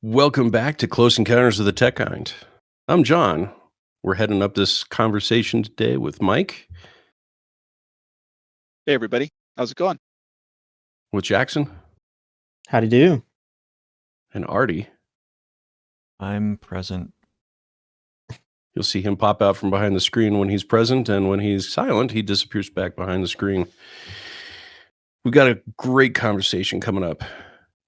Welcome back to Close Encounters of the Tech Kind. I'm John. We're heading up this conversation today with Mike, Hey everybody, how's it going? with Jackson, Howdy do. and Artie. I'm present. You'll see him pop out from behind the screen when he's present, and when he's silent, he disappears back behind the screen. We've got a great conversation coming up.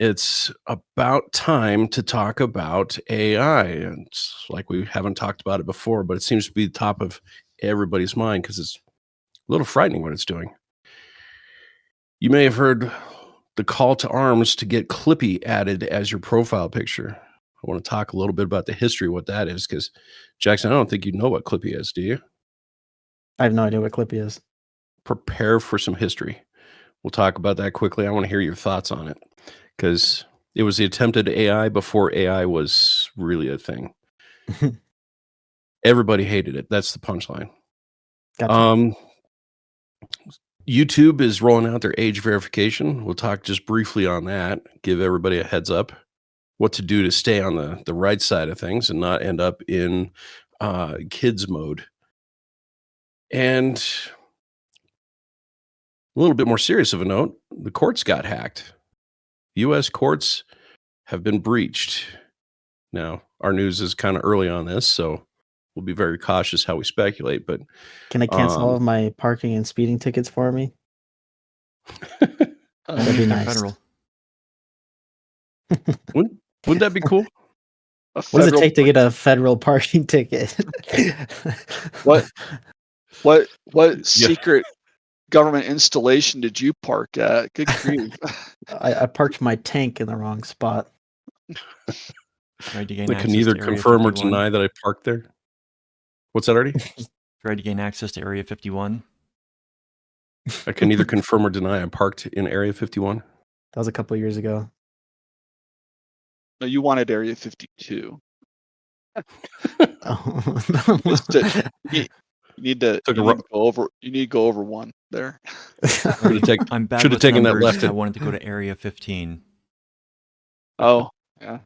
It's about time to talk about AI. And it's like we haven't talked about it before, but it seems to be the top of everybody's mind because it's a little frightening what it's doing. You may have heard the call to arms to get Clippy added as your profile picture. I want to talk a little bit about the history of what that is, because Jackson, I don't think you know what Clippy is, do you? I have no idea what Clippy is. Prepare for some history. We'll talk about that quickly. I want to hear your thoughts on it, because it was the attempted AI before AI was really a thing. Everybody hated it. That's the punchline. Gotcha. YouTube is rolling out their age verification. We'll talk just briefly on that, give everybody a heads up what to do to stay on the right side of things and not end up in kids mode. And a little bit more serious of a note, the courts got hacked. U.S. courts have been breached. Now, our news is kind of early on this, so we'll be very cautious how we speculate. But Can I cancel all of my parking and speeding tickets for me? That'd be They're nice. federal. Wouldn't that be cool? What does it take to get a federal parking ticket? What secret government installation did you park at? Good grief. I parked my tank in the wrong spot. Tried to gain I access can neither to Area confirm or 51. deny that I parked there. What's that, already? Tried to gain access to Area 51. I can neither confirm or deny I parked in Area 51. That was a couple of years ago. No, you wanted Area 52. Oh. You need to go over one there. I'm bad Should have with taken that numbers. left I at- wanted to go to Area 15. Oh, yeah.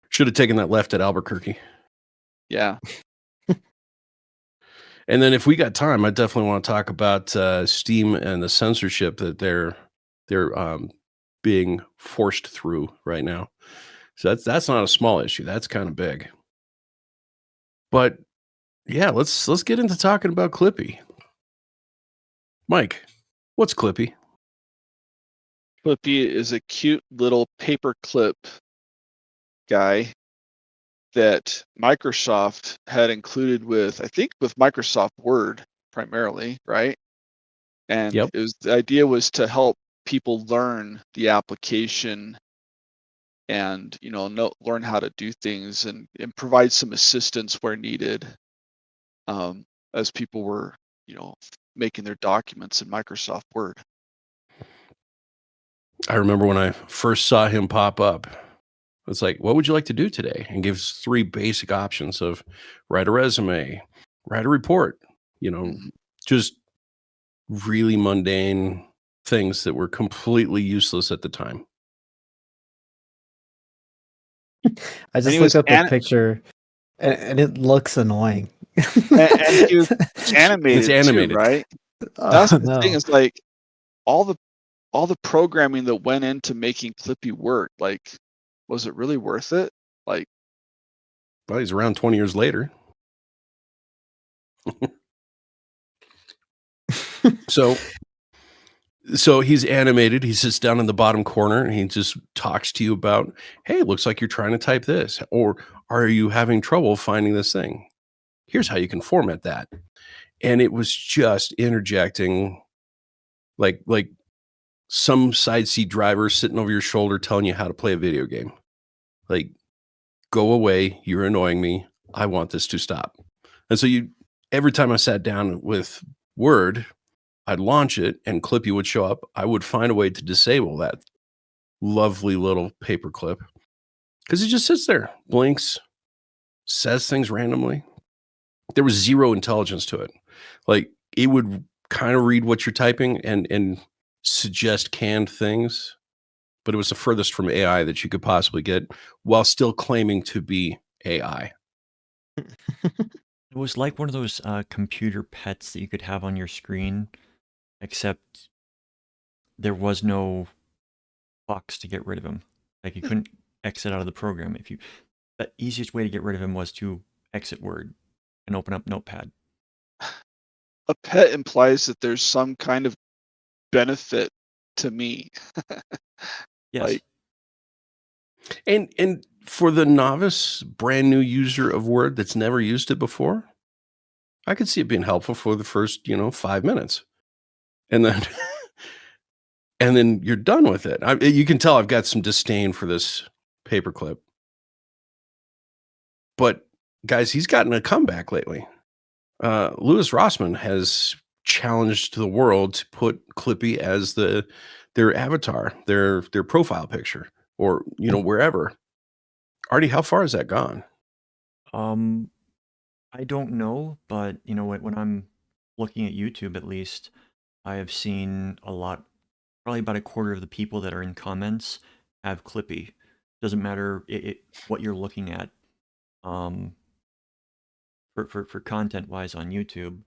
Should have taken that left at Albuquerque. Yeah. And then if we got time, I definitely want to talk about Steam and the censorship that they're being forced through right now. So that's not a small issue. That's kind of big. But yeah, let's get into talking about Clippy. Mike, what's Clippy? Clippy is a cute little paperclip guy that Microsoft had included with Microsoft Word primarily, right? And Yep. the idea was to help people learn the application and learn how to do things and provide some assistance where needed, as people were making their documents in Microsoft Word. I remember when I first saw him pop up, it's like, what would you like to do today? And gives 3 basic options of write a resume, write a report, just really mundane things that were completely useless at the time. I just looked up a picture, and it looks annoying. and he was animated. It's animated, too, right? That's the thing. Is like all the programming that went into making Clippy work. Like, was it really worth it? Like, well, he's around 20 years later. So he's animated. He sits down in the bottom corner and he just talks to you about, hey, it looks like you're trying to type this, or are you having trouble finding this thing? Here's how you can format that. And it was just interjecting like some side seat driver sitting over your shoulder telling you how to play a video game. Like, go away. You're annoying me. I want this to stop. And so every time I sat down with Word, I'd launch it and Clippy would show up. I would find a way to disable that lovely little paperclip because it just sits there, blinks, says things randomly. There was zero intelligence to it. Like, it would kind of read what you're typing and suggest canned things, but it was the furthest from AI that you could possibly get while still claiming to be AI. It was like one of those computer pets that you could have on your screen, except there was no box to get rid of him. Like you couldn't exit out of the program. The easiest way to get rid of him was to exit Word and open up Notepad. A pet implies that there's some kind of benefit to me. Yes. Like, And for the novice, brand new user of Word that's never used it before, I could see it being helpful for the first, 5 minutes. And then and then you're done with it. You can tell I've got some disdain for this paperclip. But guys, he's gotten a comeback lately. Louis Rossmann has challenged the world to put Clippy as their avatar, their profile picture, or wherever. Artie, how far has that gone? I don't know, but when I'm looking at YouTube, at least, I have seen a lot. Probably about a quarter of the people that are in comments have Clippy. Doesn't matter what you're looking at. For content wise on YouTube,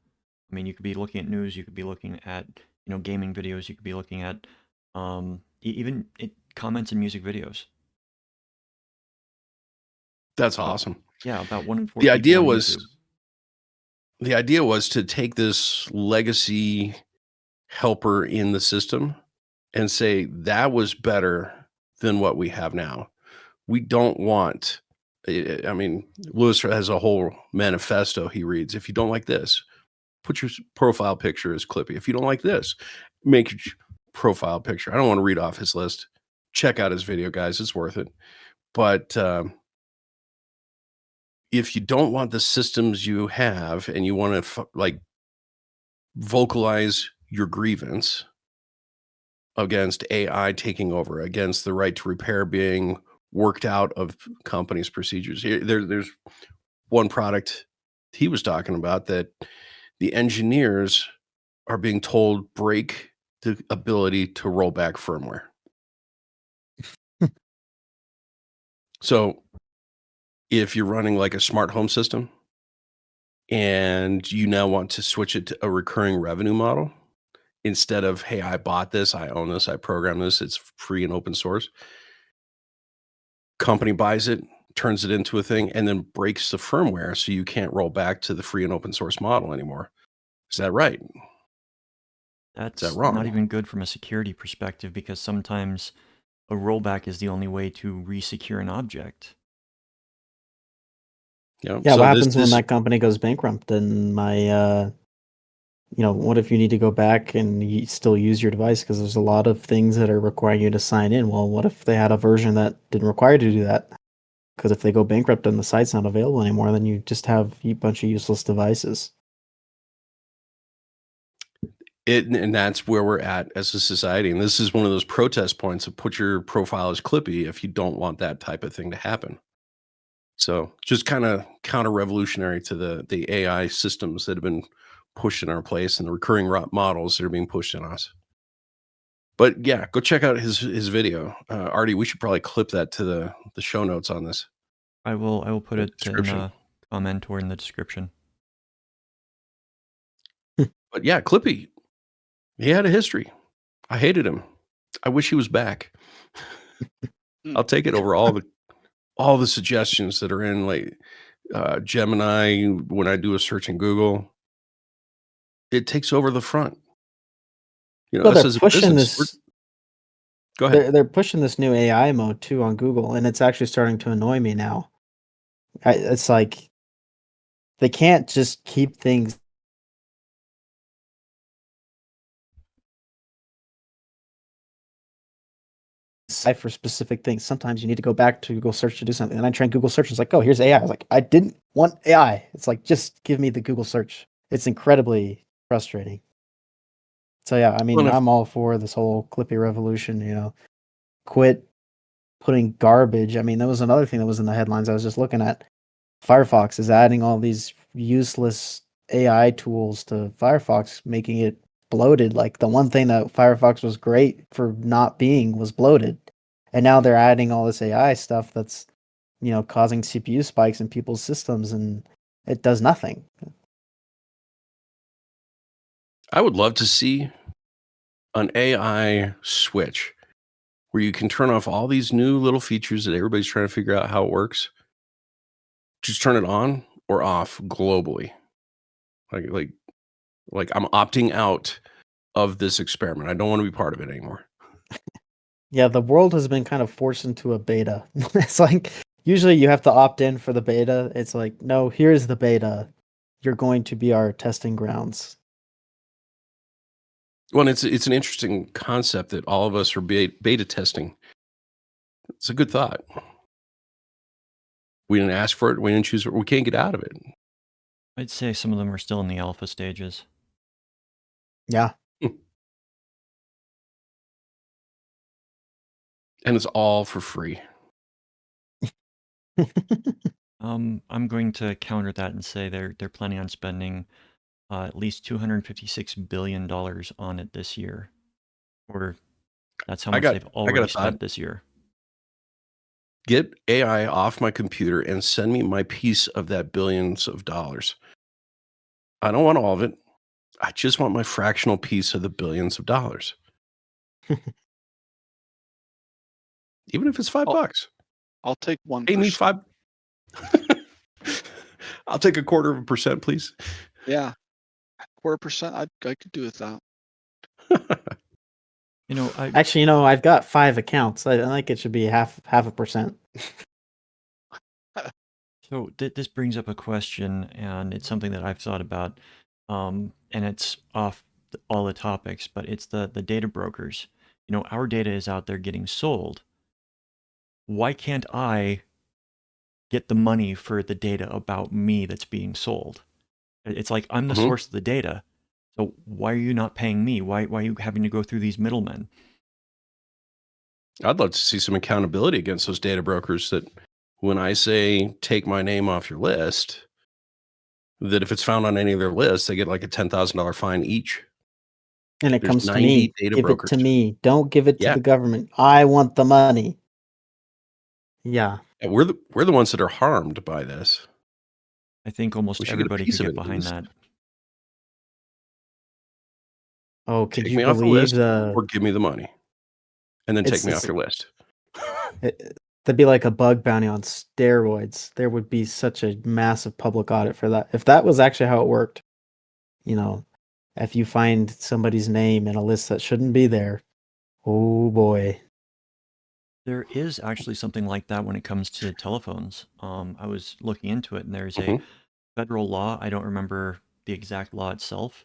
I mean, you could be looking at news, you could be looking at gaming videos, you could be looking at even comments in music videos. That's awesome. Yeah, about 1 in 4 The people idea on was YouTube. the idea was to take this legacy helper in the system and say that was better than what we have now. We don't want. I mean, Lewis has a whole manifesto he reads. If you don't like this, put your profile picture as Clippy. If you don't like this, make your profile picture. I don't want to read off his list. Check out his video, guys. It's worth it. But if you don't want the systems you have and you want to vocalize your grievance against AI taking over, against the right to repair being worked out of companies' procedures. There's one product he was talking about that the engineers are being told break the ability to roll back firmware. So if you're running like a smart home system and you now want to switch it to a recurring revenue model, instead of, hey, I bought this, I own this, I program this, it's free and open source. Company buys it, turns it into a thing, and then breaks the firmware so you can't roll back to the free and open source model anymore. Is that right? That's wrong? not even good from a security perspective, because sometimes a rollback is the only way to resecure an object. Yeah, what happens when that company goes bankrupt and what if you need to go back and you still use your device because there's a lot of things that are requiring you to sign in? Well, what if they had a version that didn't require you to do that? Because if they go bankrupt and the site's not available anymore, then you just have a bunch of useless devices. And that's where we're at as a society. And this is one of those protest points of put your profile as Clippy if you don't want that type of thing to happen. So just kind of counter-revolutionary to the AI systems that have been pushed in our place and the recurring models that are being pushed on us. But yeah, go check out his video. Artie, we should probably clip that to the show notes on this. I will put it in a comment or in the description. But yeah, Clippy, he had a history. I hated him. I wish he was back. I'll take it over all the suggestions that are in like Gemini. When I do a search in Google, it takes over the front. Well, they're pushing this. Go ahead. They're pushing this new AI mode too on Google, and it's actually starting to annoy me now. It's like they can't just keep things for specific things. Sometimes you need to go back to Google search to do something. And I try Google search. It's like, oh, here's AI. I was like, I didn't want AI. It's like, just give me the Google search. It's incredibly frustrating. So yeah, I mean, I'm all for this whole Clippy revolution. Quit putting garbage. I mean, that was another thing that was in the headlines I was just looking at. Firefox is adding all these useless AI tools to Firefox, making it bloated. Like the one thing that Firefox was great for not being was bloated. And now they're adding all this AI stuff that's, causing CPU spikes in people's systems, and it does nothing. I would love to see an AI switch where you can turn off all these new little features that everybody's trying to figure out how it works. Just turn it on or off globally. Like I'm opting out of this experiment. I don't want to be part of it anymore. Yeah, the world has been kind of forced into a beta. It's like usually you have to opt in for the beta. It's like, no, here's the beta. You're going to be our testing grounds. Well, it's an interesting concept that all of us are beta testing. It's a good thought. We didn't ask for it. We didn't choose it. We can't get out of it. I'd say some of them are still in the alpha stages. Yeah. And it's all for free. I'm going to counter that and say they're planning on spending at least $256 billion on it this year, or that's how much they've already spent this year. Get AI off my computer and send me my piece of that billions of dollars. I don't want all of it. I just want my fractional piece of the billions of dollars. Even if it's $5. I'll take 1%. Pay me 5. I'll take 0.25%, please. Yeah, 0.25%. I could do with that. Actually, I've got 5 accounts. I think it should be half a percent. So this brings up a question, and it's something that I've thought about, and it's off all the topics, but it's the data brokers. Our data is out there getting sold. Why can't I get the money for the data about me that's being sold? It's like I'm the source of the data. So why are you not paying me? Why are you having to go through these middlemen? I'd love to see some accountability against those data brokers that when I say take my name off your list, that if it's found on any of their lists, they get like a $10,000 fine each. And it There's comes to 90 me. data Give brokers. it to me. Don't give it to Yeah. the government. I want the money. Yeah. And we're the ones that are harmed by this. I think almost We should get a everybody piece could of get it at behind least. that. Oh, could Take you me off the believe list or give me the money. And then take me off your list. That'd be like a bug bounty on steroids. There would be such a massive public audit for that. If that was actually how it worked, if you find somebody's name in a list that shouldn't be there, oh boy. There is actually something like that when it comes to telephones. I was looking into it, and there's a federal law. I don't remember the exact law itself.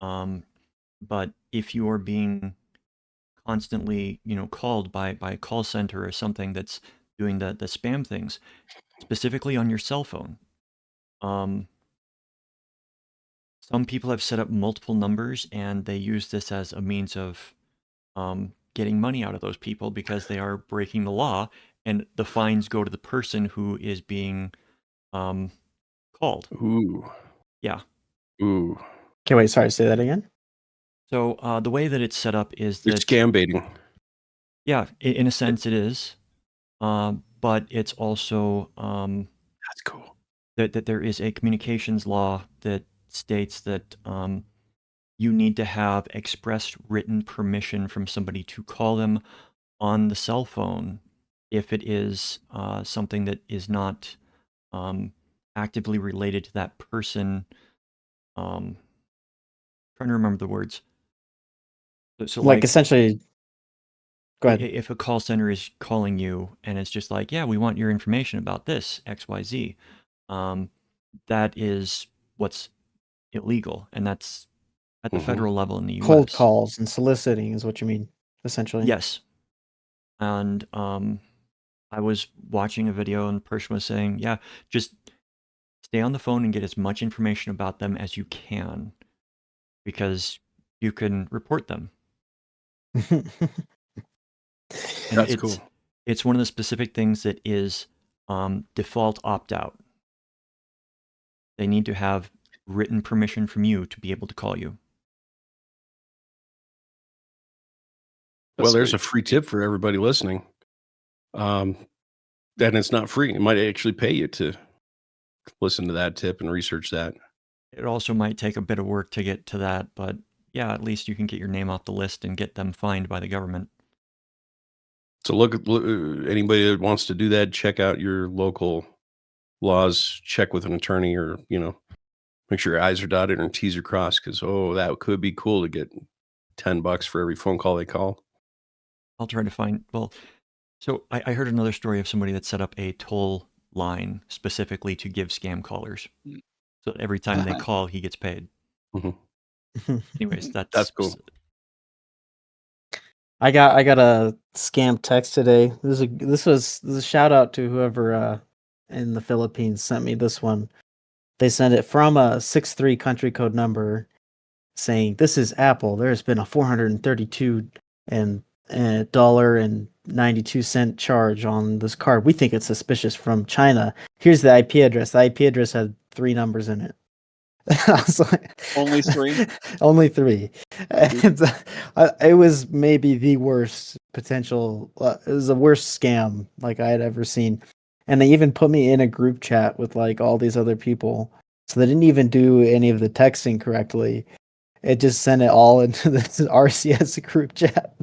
But if you are being constantly, called by a call center or something that's doing the spam things, specifically on your cell phone, some people have set up multiple numbers, and they use this as a means of getting money out of those people because they are breaking the law, and the fines go to the person who is being called. Ooh. Yeah. Ooh. Okay, wait, sorry, say that again. So the way that it's set up is You're that scam baiting. Yeah, in a sense it is, but it's also That's cool. that there is a communications law that states that you need to have express written permission from somebody to call them on the cell phone if it is something that is not actively related to that person. Trying to remember the words. So like essentially, go ahead. If a call center is calling you and it's just like, yeah, we want your information about this XYZ, that is what's illegal, and that's at the federal level in the U.S. Cold calls and soliciting is what you mean, essentially. Yes. And I was watching a video and the person was saying, yeah, just stay on the phone and get as much information about them as you can, because you can report them. And That's cool. It's one of the specific things that is default opt-out. They need to have written permission from you to be able to call you. Well, there's a free tip for everybody listening. And it's not free. It might actually pay you to listen to that tip and research that. It also might take a bit of work to get to that, but yeah, at least you can get your name off the list and get them fined by the government. So look, anybody that wants to do that, check out your local laws, check with an attorney, or make sure your I's are dotted and T's are crossed, because that could be cool to get $10 for every phone call they call. I'll try to find, well, so I heard another story of somebody that set up a toll line specifically to give scam callers. Mm. So that every time they call, he gets paid. Mhm. Anyways, That's cool. I got a scam text today. This was a shout out to whoever in the Philippines sent me this one. They sent it from a 63 country code number saying, "This is Apple. There's been a $432 and $92 charge on this card. We think it's suspicious from China. Here's the IP address." The IP address had 3 numbers in it. I was like, Only 3? Only 3. And it was maybe the worst potential. It was the worst scam like I had ever seen. And they even put me in a group chat with like all these other people. So they didn't even do any of the texting correctly. It just sent it all into this RCS group chat.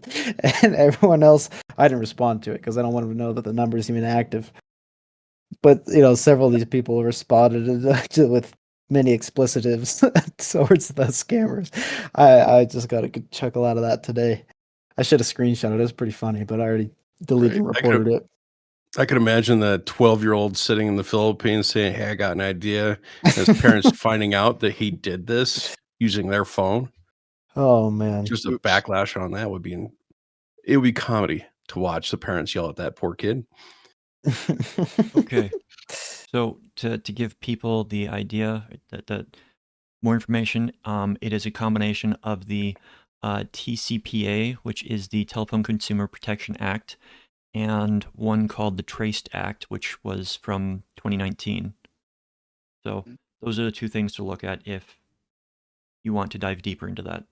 And everyone else, I didn't respond to it because I don't want them to know that the number is even active. But, several of these people responded with many explicitives towards the scammers. I just got a good chuckle out of that today. I should have screenshot it. It was pretty funny, but I already deleted and reported it. I could imagine the 12-year-old sitting in the Philippines saying, "Hey, I got an idea." And his parents finding out that he did this using their phone. Oh man. Just a Oops. backlash on that would be comedy to watch the parents yell at that poor kid. Okay. So to give people the idea that more information, it is a combination of the TCPA, which is the Telephone Consumer Protection Act, and one called the Traced Act, which was from 2019. So those are the 2 things to look at if you want to dive deeper into that.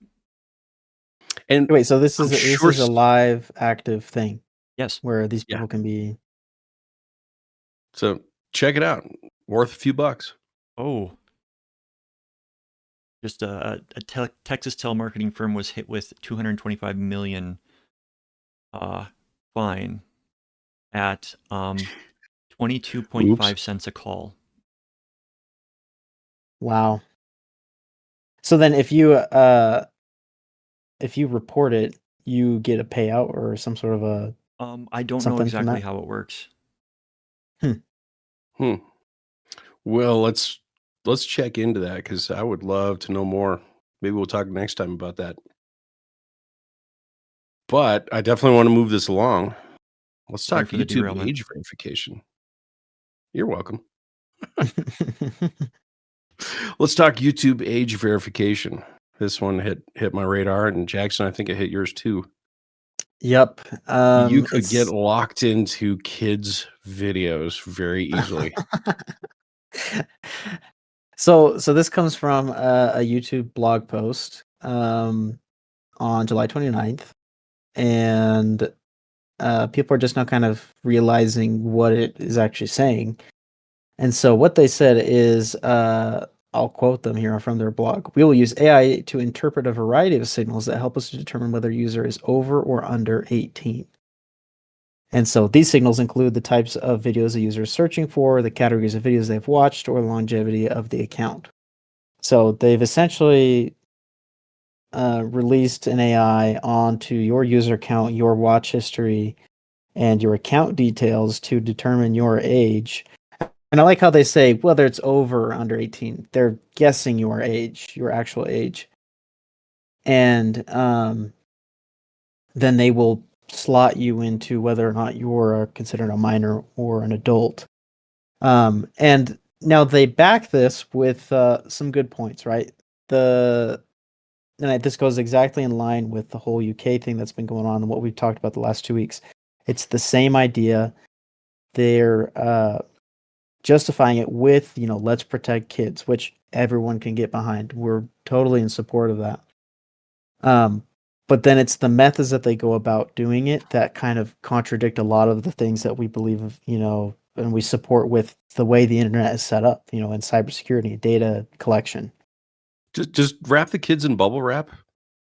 And Wait, so this I'm is sure a live active thing Yes. where these Yeah. people can be. So check it out. Worth a few bucks. Oh. Just a Texas telemarketing firm was hit with $225 million fine at 22.5 cents a call. Wow. So then if you report it, you get a payout or some sort of a I don't know something from exactly that? how it works. Well, let's check into that, because I would love to know more. Maybe we'll talk next time about that. But I definitely want to move this along. Let's Sorry talk for the YouTube derailment. age verification. You're welcome. Let's talk YouTube age verification. This one hit my radar, and Jackson, I think it hit yours too. Yep. You could get locked into kids' videos very easily. So this comes from a YouTube blog post on July 29th, and people are just now kind of realizing what it is actually saying. And so what they said is, I'll quote them here from their blog. "We will use AI to interpret a variety of signals that help us to determine whether a user is over or under 18. And so these signals include the types of videos a user is searching for, the categories of videos they've watched, or the longevity of the account." So they've essentially released an AI onto your user account, your watch history, and your account details to determine your age. And I like how they say whether it's over or under 18. They're guessing your age, your actual age. And then they will slot you into whether or not you're considered a minor or an adult. And now they back this with some good points, right? This goes exactly in line with the whole UK thing that's been going on and what we've talked about the last 2 weeks. It's the same idea. They're justifying it with, let's protect kids, which everyone can get behind. We're totally in support of that. But then it's the methods that they go about doing it that kind of contradict a lot of the things that we believe, and we support with the way the internet is set up, in cybersecurity, data collection. Just wrap the kids in bubble wrap.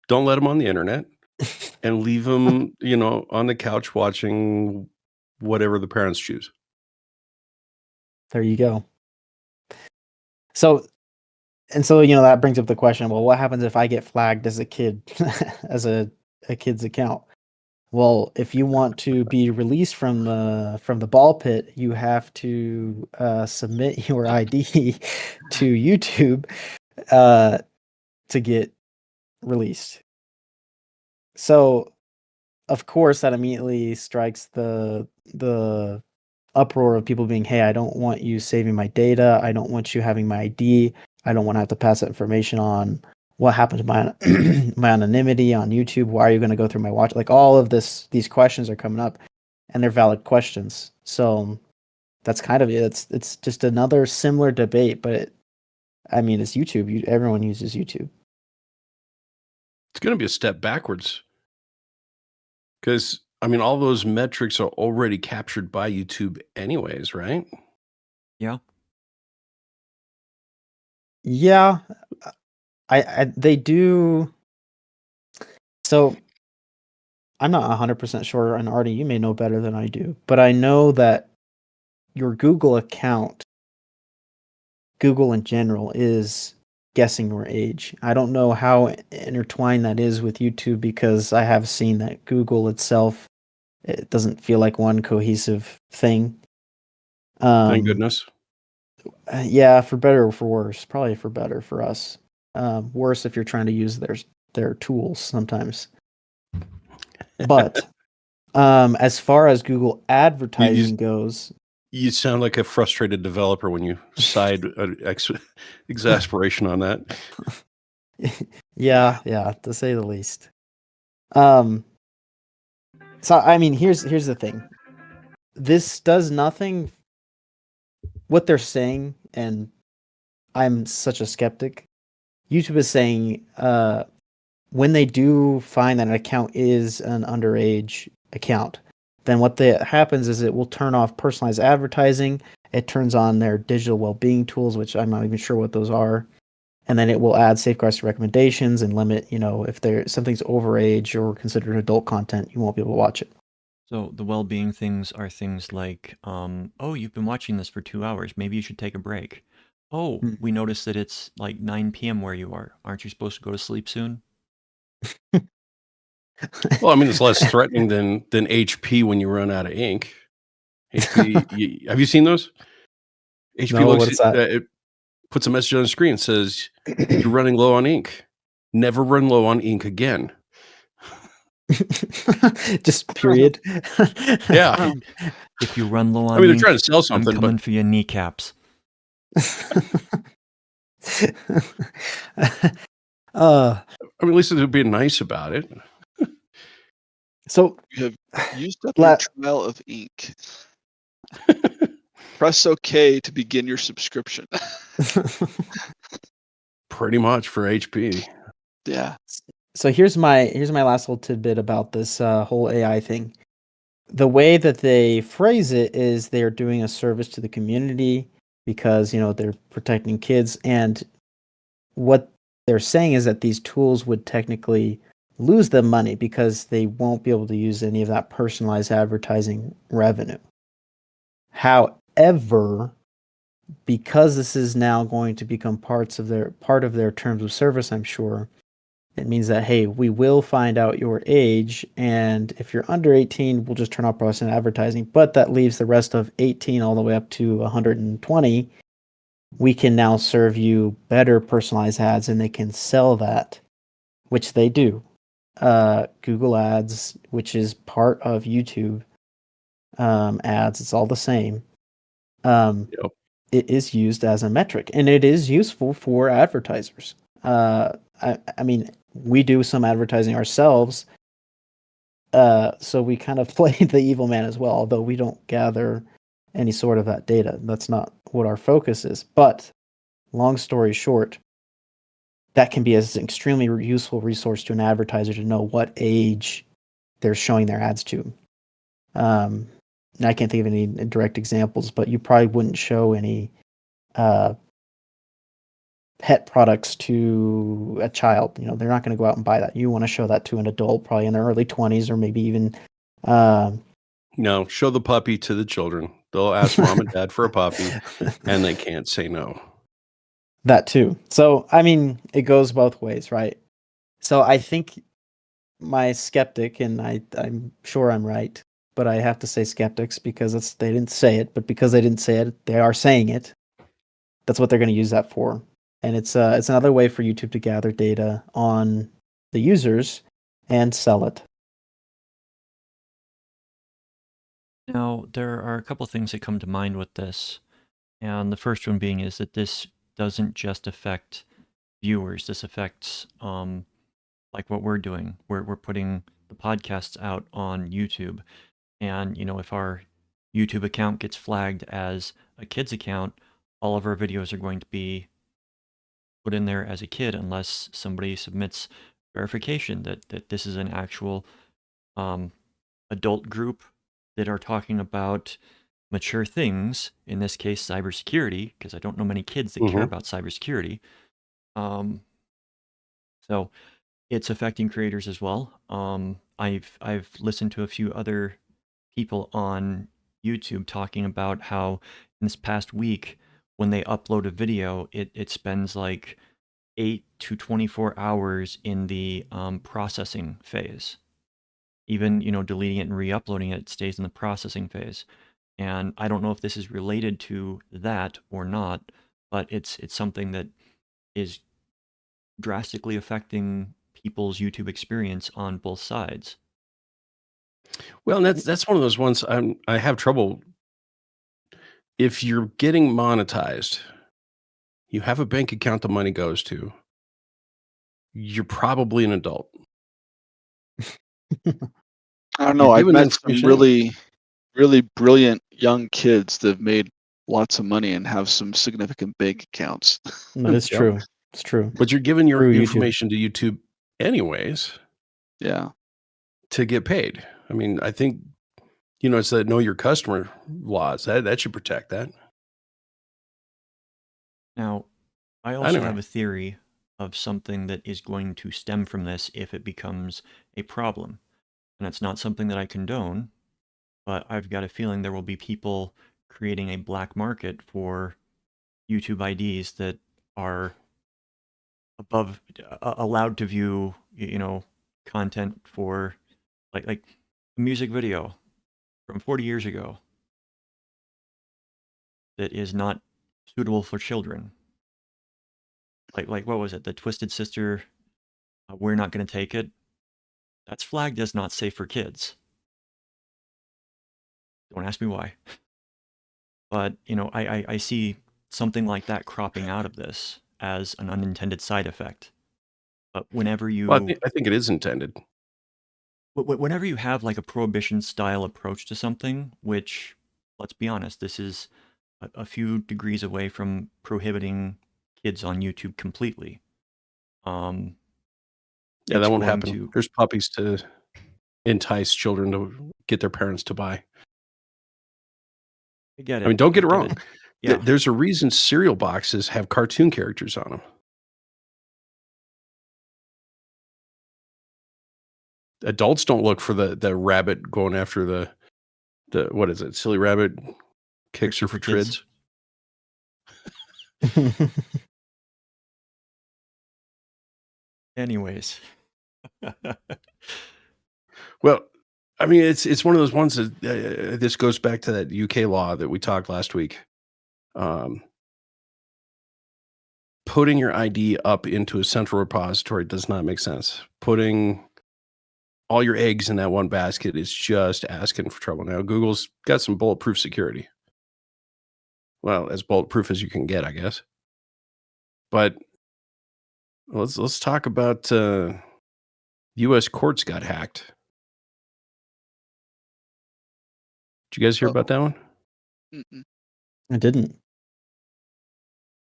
Don't let them on the internet, and leave them, on the couch watching whatever the parents choose. There you go. So that brings up the question, well, what happens if I get flagged as a kid, as a kid's account? Well, if you want to be released from the ball pit, you have to submit your ID to YouTube to get released. So, of course, that immediately strikes the uproar of people being, hey, I don't want you saving my data. I don't want you having my ID. I don't want to have to pass that information on. What happened to my my anonymity on YouTube? Why are you going to go through my watch? Like all of these questions are coming up, and they're valid questions. So that's kind of it. It's just another similar debate, but it's YouTube. Everyone uses YouTube. It's going to be a step backwards because all those metrics are already captured by YouTube, anyways, right? Yeah. Yeah, they do. So I'm not 100% sure, and Artie, you may know better than I do, but I know that your Google account, Google in general, is guessing your age. I don't know how intertwined that is with YouTube, because I have seen that Google itself, it doesn't feel like one cohesive thing. Thank goodness. Yeah, for better or for worse. Probably for better for us. Worse if you're trying to use their tools sometimes. But as far as Google advertising goes, you sound like a frustrated developer when you sighed exasperation on that. yeah, to say the least. So here's the thing. This does nothing. What they're saying, and I'm such a skeptic. YouTube is saying when they do find that an account is an underage account, then what happens is it will turn off personalized advertising. It turns on their digital well-being tools, which I'm not even sure what those are. And then it will add safeguards to recommendations and limit, if something's overage or considered adult content, you won't be able to watch it. So the well-being things are things like, oh, you've been watching this for 2 hours. Maybe you should take a break. Oh, we noticed that it's like 9 p.m. where you are. Aren't you supposed to go to sleep soon? Well, it's less threatening than HP when you run out of ink. HP, have you seen those? HP No, looks what's that? It puts a message on the screen and says, "You're running low on ink. Never run low on ink again." Just period. Yeah. If you run low on they're ink, trying to sell I'm something, coming but for your kneecaps. at least they're being nice about it. So You have used up your trial of ink. Press OK to begin your subscription. Pretty much for HP. Yeah. So here's my last little tidbit about this whole AI thing. The way that they phrase it is they're doing a service to the community because they're protecting kids, and what they're saying is that these tools would technically lose them money because they won't be able to use any of that personalized advertising revenue. However, because this is now going to become part of their terms of service, I'm sure, it means that, hey, we will find out your age, and if you're under 18, we'll just turn off personalized advertising, but that leaves the rest of 18 all the way up to 120. We can now serve you better personalized ads, and they can sell that, which they do. Google Ads, which is part of YouTube ads, it's all the same. Yep. It is used as a metric, and it is useful for advertisers. We do some advertising ourselves, so we kind of play the evil man as well, although we don't gather any sort of that data. That's not what our focus is. But long story short, that can be an extremely useful resource to an advertiser to know what age they're showing their ads to. And I can't think of any direct examples, but you probably wouldn't show any pet products to a child. They're not going to go out and buy that. You want to show that to an adult, probably in their early 20s, or maybe even No, show the puppy to the children. They'll ask mom and dad for a puppy, and they can't say no. That too. So, I mean, it goes both ways, right? So I think my skeptic, and I'm sure I'm right, but I have to say skeptics because they didn't say it, but because they didn't say it, they are saying it. That's what they're going to use that for. And it's another way for YouTube to gather data on the users and sell it. Now, there are a couple things that come to mind with this. And the first one being is that this doesn't just affect viewers. This affects like what we're doing. We're putting the podcasts out on YouTube. And, if our YouTube account gets flagged as a kid's account, all of our videos are going to be put in there as a kid unless somebody submits verification that this is an actual adult group that are talking about mature things, in this case cybersecurity, because I don't know many kids that care about cybersecurity. So it's affecting creators as well. I've listened to a few other people on YouTube talking about how in this past week, when they upload a video, it spends like 8 to 24 hours in the processing phase. Even, deleting it and re-uploading it, it stays in the processing phase. And I don't know if this is related to that or not, but it's something that is drastically affecting people's YouTube experience on both sides. Well, and that's one of those ones I have trouble. If you're getting monetized, you have a bank account the money goes to, you're probably an adult. I don't You're know. I've given met some information. really, really brilliant young kids that have made lots of money and have some significant bank accounts. That is Yep. true. It's true. But you're giving your Through YouTube. information to YouTube anyways Yeah. to get paid. I mean, I think, it's that know your customer laws. That should protect that. Now, I also Anyway. have a theory of something that is going to stem from this if it becomes a problem. And it's not something that I condone, but I've got a feeling there will be people creating a black market for YouTube IDs that are above allowed to view, content for like a music video from 40 years ago that is not suitable for children. Like what was it? The Twisted Sister, We're Not Gonna Take It. That's flagged as not safe for kids. Don't ask me why. But, I see something like that cropping out of this as an unintended side effect. But whenever you Well, I think it is intended. whenever you have like a prohibition style approach to something, which, let's be honest, this is a few degrees away from prohibiting kids on YouTube completely. Yeah, It's that won't going happen. to- There's puppies to entice children to get their parents to buy. I get it. I mean, don't get it I wrong. Yeah. There's a reason cereal boxes have cartoon characters on them. Adults don't look for the rabbit going after the what is it? Silly rabbit kicks her for Kids. trids. Anyways. Well, I mean, it's one of those ones that this goes back to that UK law that we talked last week. Putting your ID up into a central repository does not make sense. Putting all your eggs in that one basket is just asking for trouble. Now, Google's got some bulletproof security. Well, as bulletproof as you can get, I guess. But let's talk about U.S. courts got hacked. Did you guys hear about that one? Mm-mm. I didn't.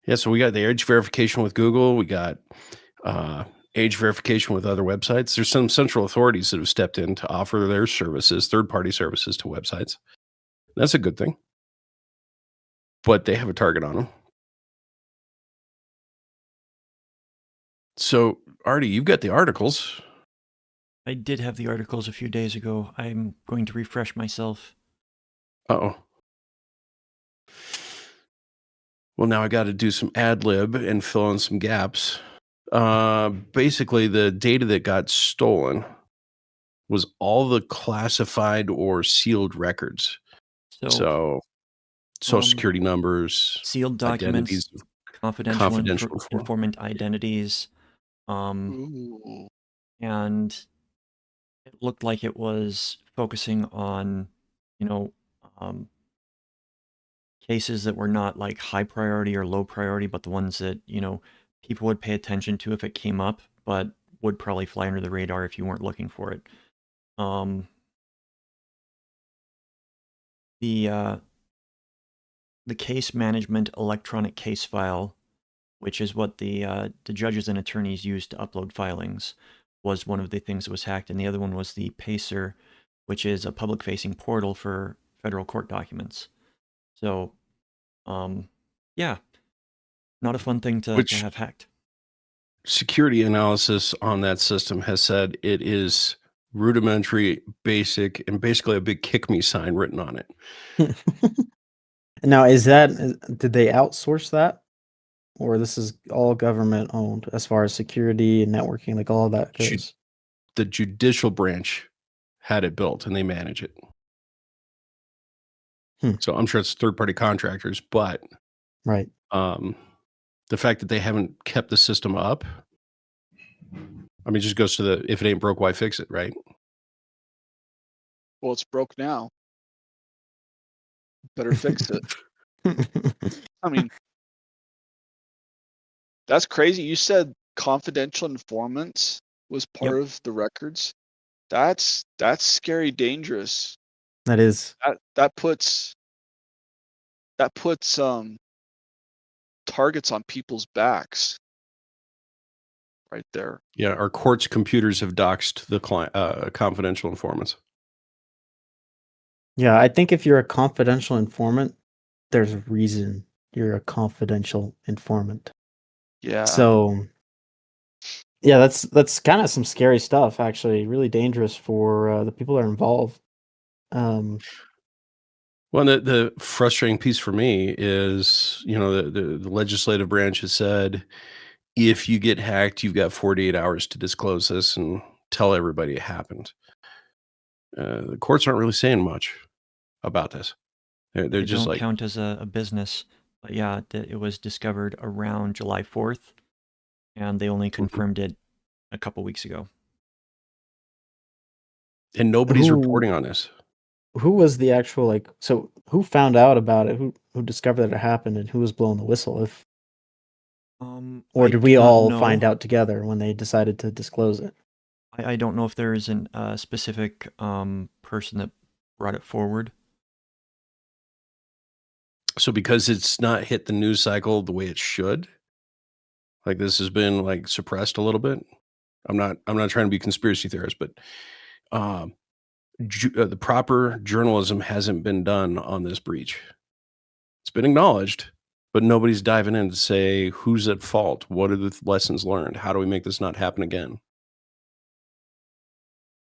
Yeah, so we got the age verification with Google. We got age verification with other websites. There's some central authorities that have stepped in to offer their services, third-party services to websites. That's a good thing. But they have a target on them. So, Artie, you've got the articles. I did have the articles a few days ago. I'm going to refresh myself. Uh-oh. Well, now I got to do some ad lib and fill in some gaps. Basically, the data that got stolen was all the classified or sealed records. So, social security numbers, sealed identities, documents, confidential confidential informant identities, Ooh. and it looked like it was focusing on, cases that were not like high priority or low priority, but the ones that, people would pay attention to if it came up, but would probably fly under the radar if you weren't looking for it. The case management electronic case file, which is what the judges and attorneys used to upload filings, was one of the things that was hacked, and the other one was the PACER, which is a public-facing portal for federal court documents. So, yeah, not a fun thing to have hacked. Security analysis on that system has said it is rudimentary, basic, and basically a big kick me sign written on it. Now, did they outsource that? Or this is all government owned as far as security and networking, like all of that goes? The judicial branch had it built and they manage it. So I'm sure it's third-party contractors, but right. The fact that they haven't kept the system up, I mean, it just goes to the if it ain't broke, why fix it, right? Well, it's broke now. Better fix it. I mean, that's crazy. You said confidential informants was part of the records. That's scary, dangerous. That is. That puts targets on people's backs. Right there. Yeah, our court's computers have doxed the confidential informants. Yeah, I think if you're a confidential informant, there's a reason you're a confidential informant. Yeah. So, yeah, that's kind of some scary stuff, actually. Really dangerous for the people that are involved. Well, the frustrating piece for me is, the legislative branch has said, if you get hacked, you've got 48 hours to disclose this and tell everybody it happened. The courts aren't really saying much about this. They're just don't like, count as a business. But yeah, it was discovered around July 4th, and they only confirmed it a couple weeks ago. And nobody's reporting on this. Who was the actual so who found out about it? Who discovered that it happened, and who was blowing the whistle? Or did we all find out together when they decided to disclose it? I don't know if there is a specific person that brought it forward. So because it's not hit the news cycle the way it should, like this has been like suppressed a little bit. I'm not trying to be conspiracy theorist, but the proper journalism hasn't been done on this breach. It's been acknowledged, but nobody's diving in to say who's at fault. What are the lessons learned? How do we make this not happen again?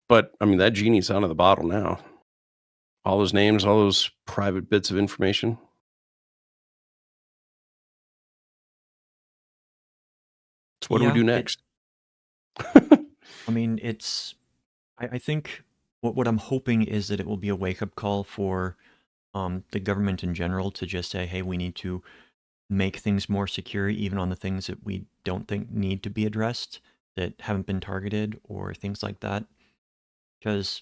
But I mean, that genie's out of the bottle now. All those names, all those private bits of information. So what do we do next? I mean, I think what I'm hoping is that it will be a wake-up call for the government in general to just say, hey, we need to make things more secure, even on the things that we don't think need to be addressed, that haven't been targeted or things like that. Because,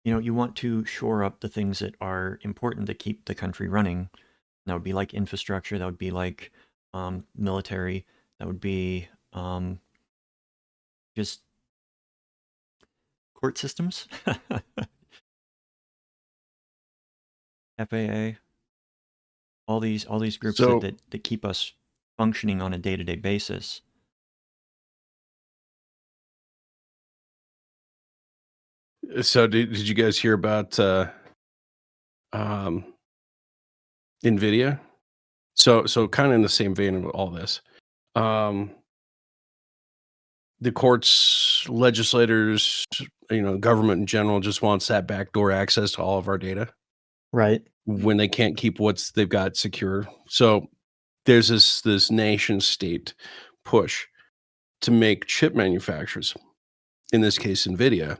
you want to shore up the things that are important to keep the country running. That would be like infrastructure. That would be like military. That would be just court systems. FAA. All these groups that keep us functioning on a day-to-day basis. So did you guys hear about um, NVIDIA? So kind of in the same vein of all this, um, the courts, legislators, government in general just wants that backdoor access to all of our data Right. when they can't keep what's they've got secure. So there's this nation state push to make chip manufacturers, in this case NVIDIA,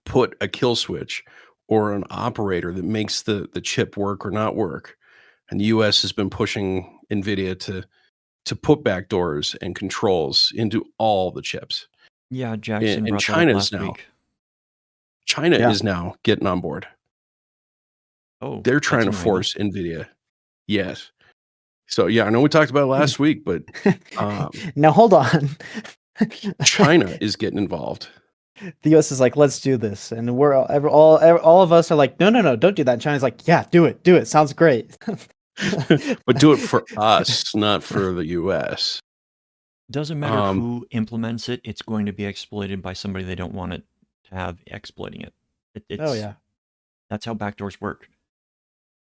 put a kill switch or an operator that makes the chip work or not work. And the US has been pushing NVIDIA to put backdoors and controls into all the chips. Yeah, Jackson And brought that up last week. China Yeah. is now getting on board. Oh, They're that's trying to annoying. force NVIDIA. Yes. So yeah, I know we talked about it last week, but Now hold on. China is getting involved. The US is like, let's do this, and we're all of us are like, no, don't do that. And China's like, yeah, do it, sounds great. But do it for us, not for the US. Doesn't matter who implements it, it's going to be exploited by somebody they don't want it to have exploiting it. Oh yeah, that's how backdoors work.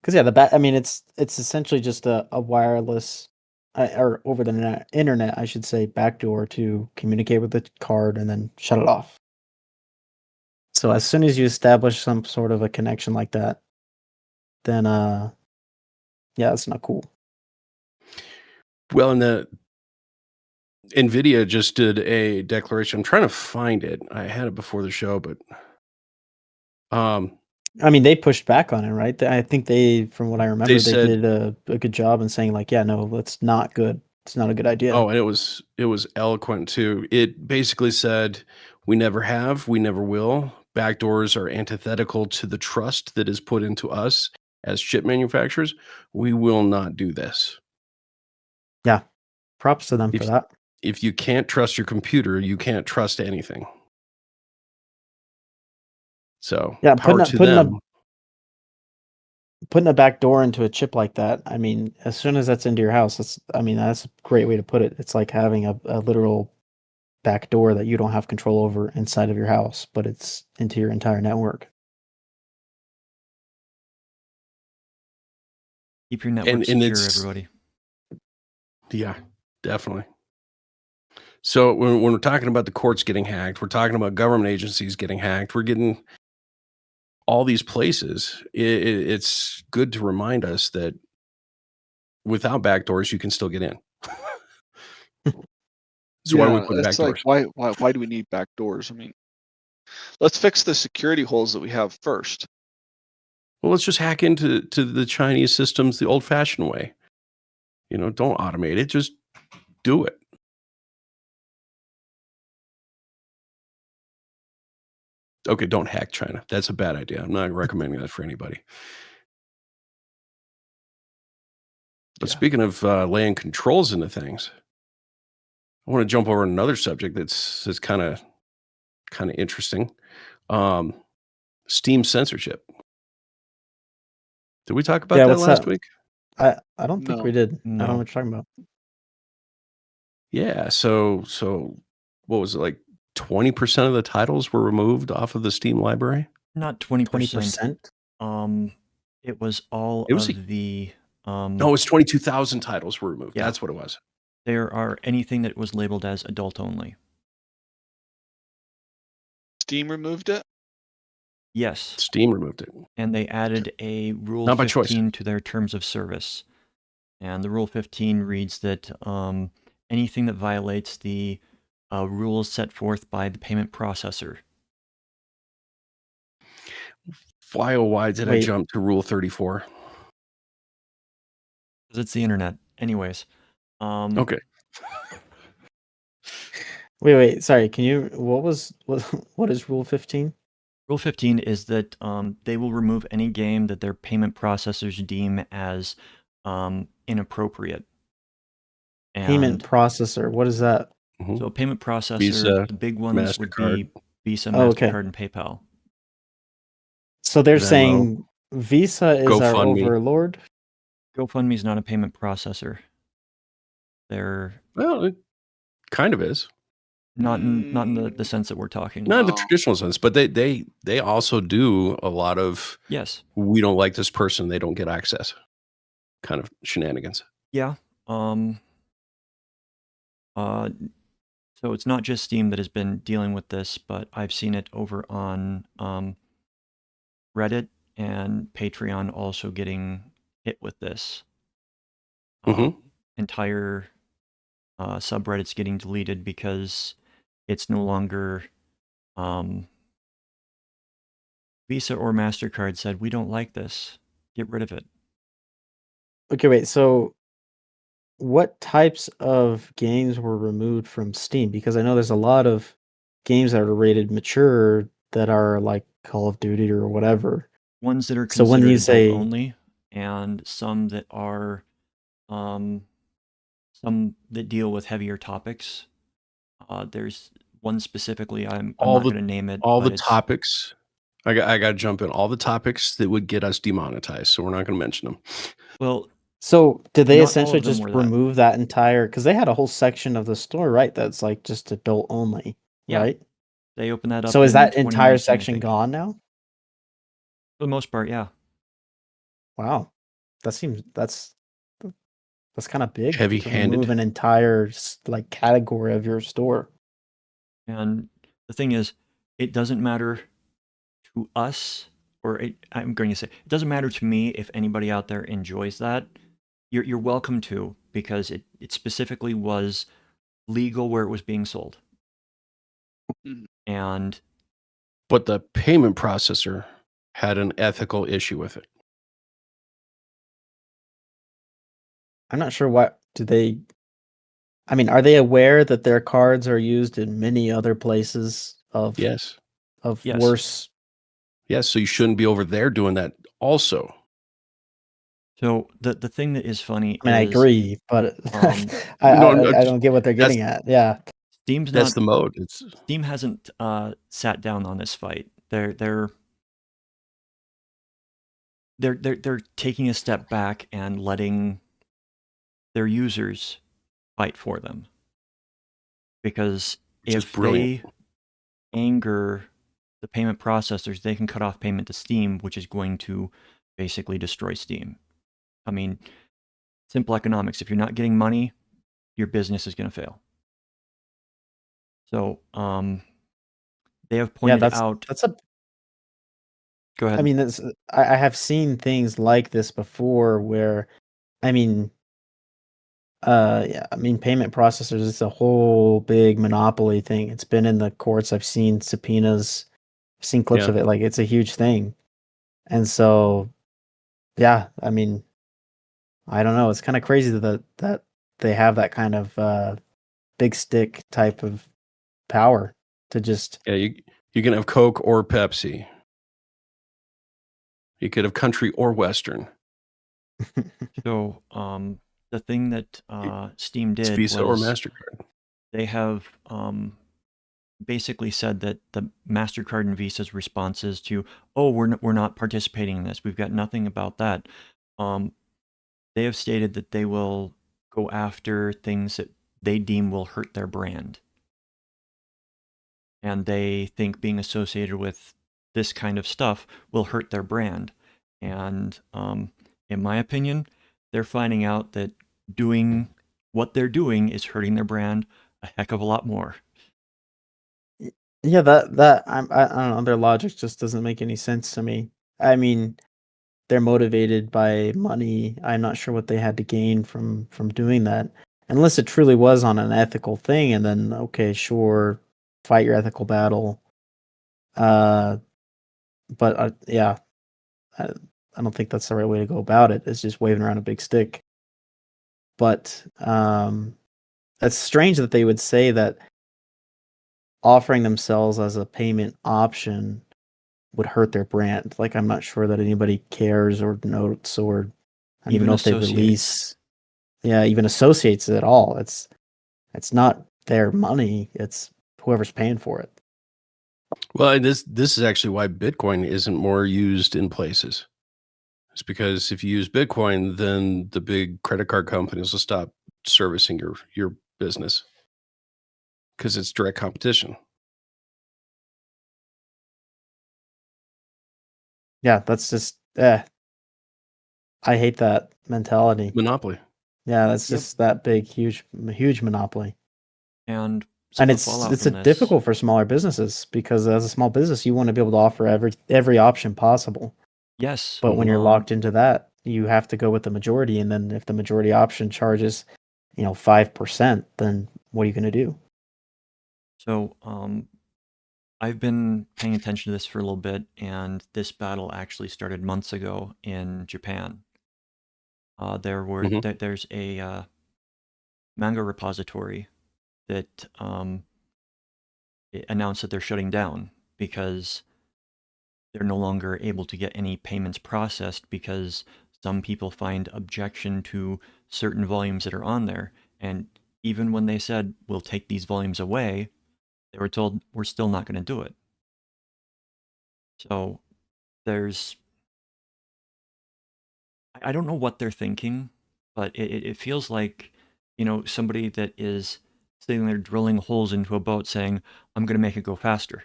because I mean, it's essentially just a wireless or over the internet, I should say, backdoor to communicate with the card and then shut it off. So as soon as you establish some sort of a connection like that, then yeah, it's not cool. Well, and the NVIDIA just did a declaration. I'm trying to find it. I had it before the show, but I mean, they pushed back on it, right? I think from what I remember, they said, did a good job in saying like, yeah, no, it's not good. It's not a good idea. Oh, and it was eloquent too. It basically said, "We never have, we never will. Backdoors are antithetical to the trust that is put into us as chip manufacturers. We will not do this." Yeah, props to them for that. If you can't trust your computer, you can't trust anything. So yeah, power to them. Putting a back door into a chip like that, I mean, as soon as that's into your house, that's a great way to put it. It's like having a literal back door that you don't have control over inside of your house, but it's into your entire network. Keep your network secure, everybody. Yeah, definitely. So when we're talking about the courts getting hacked, we're talking about government agencies getting hacked, we're getting all these places. It's good to remind us that without backdoors, you can still get in. So why do we put it's backdoors? like why do we need backdoors? I mean, let's fix the security holes that we have first. Well, let's just hack into the Chinese systems the old-fashioned way. Don't automate it, just do it. Okay, don't hack China. That's a bad idea. I'm not recommending that for anybody. But speaking of laying controls into things, I want to jump over another subject that's kind of interesting. Steam censorship. Did we talk about that last week? I don't think we did. No. I don't know what you're talking about. Yeah. So what was it, like 20% of the titles were removed off of the Steam library? Not 20%. 20%? It was all It was of the no, it was 22,000 titles were removed. Yeah. That's what it was. There are anything that was labeled as adult only. Steam removed it? Yes. Steam removed it. And they added a Rule Not by 15 choice. to their terms of service. And the Rule 15 reads that anything that violates the rules set forth by the payment processor. Why, oh, why did I jump to Rule 34? Because it's the internet. Anyways. Okay. Wait. Sorry. Can you? What is Rule 15? Rule 15 is that they will remove any game that their payment processors deem as inappropriate. Payment processor. What is that? So a payment processor, Visa, the big ones would be Visa, MasterCard, and PayPal. So they're saying Visa is our overlord? GoFundMe is not a payment processor. Well, it kind of is. Not in the sense that we're talking. Not in the No. traditional sense, but they also do a lot of Yes. we don't like this person, they don't get access kind of shenanigans. Yeah. So it's not just Steam that has been dealing with this, but I've seen it over on Reddit and Patreon also getting hit with this. Mhm. Entire subreddits getting deleted because it's no longer Visa or MasterCard said, we don't like this. Get rid of it. Okay, wait. So, what types of games were removed from Steam? Because I know there's a lot of games that are rated mature that are like Call of Duty or whatever. Ones that are So when considered you adult say only, and some that are some that deal with heavier topics. There's one specifically, I'm All not the going to name it, all the but it's topics I gotta jump in. All the topics that would get us demonetized, so we're not gonna mention them. well, so did they not all essentially of them just were that. remove that entire? Because they had a whole section of the store, right? That's like just adult only, Yeah. right? They opened that up So is in that entire 2019, I section think. gone now? For the most part, yeah. Wow, that's kind of big to Heavy-handed. remove an entire like category of your store. And the thing is, it doesn't matter to us, or I'm going to say, it doesn't matter to me if anybody out there enjoys that. You're welcome to, because it specifically was legal where it was being sold. Mhm. And But the payment processor had an ethical issue with it. I'm not sure what do they. I mean, are they aware that their cards are used in many other places of Yes. yes. worse? Yes, so you shouldn't be over there doing that also. So the thing that is funny I mean, I is agree, but No, I just don't get what they're that's getting at. Yeah. Steam's that's not the mode. It's Steam hasn't sat down on this fight. They're taking a step back and letting their users fight for them. Because which is if brilliant. they anger the payment processors, they can cut off payment to Steam, which is going to basically destroy Steam. I mean, simple economics. If you're not getting money, your business is going to fail. So, they have Yeah, pointed out. that's a. Go ahead. I mean, I have seen things like this before where, I mean, yeah, I mean, payment processors is a whole big monopoly thing. It's been in the courts. I've seen subpoenas, I've seen clips Yeah. of it. Like, it's a huge thing. And so, yeah, I mean, I don't know. It's kind of crazy that they have that kind of big stick type of power to just. Yeah, you can have Coke or Pepsi. You could have country or western. So, the thing that Steam It's did Visa or was MasterCard. they have basically said that the MasterCard and Visa's responses to, oh, we're not participating in this. We've got nothing about that. They have stated that they will go after things that they deem will hurt their brand. And they think being associated with this kind of stuff will hurt their brand. And in my opinion, they're finding out that doing what they're doing is hurting their brand a heck of a lot more. Yeah, that I don't know. Their logic just doesn't make any sense to me. I mean, they're motivated by money. I'm not sure what they had to gain from doing that, unless it truly was on an ethical thing. And then, okay, sure, fight your ethical battle. But yeah, I, I don't think that's the right way to go about it. It's just waving around a big stick. But it's strange that they would say that offering themselves as a payment option would hurt their brand. Like, I'm not sure that anybody cares or notes, or I don't even Even know if they associates. even associates it at all. It's not their money. It's whoever's paying for it. Well, and this is actually why Bitcoin isn't more used in places. It's because if you use Bitcoin, then the big credit card companies will stop servicing your business. because it's direct competition. Yeah, that's just I hate that mentality. Monopoly. Yeah, that's Yep. just that big, huge monopoly. And some And of the fallout it's from this, difficult for smaller businesses because as a small business, you want to be able to offer every option possible. yes, But when you're um, locked into that, you have to go with the majority. And then if the majority option charges, 5%, then what are you going to do? So, I've been paying attention to this for a little bit, and this battle actually started months ago in Japan. Mhm. There's a manga repository that it announced that they're shutting down because they're no longer able to get any payments processed because some people find objection to certain volumes that are on there. And even when they said, we'll take these volumes away, they were told, we're still not going to do it. So there's, I don't know what they're thinking, but it feels like, somebody that is sitting there drilling holes into a boat saying, I'm going to make it go faster.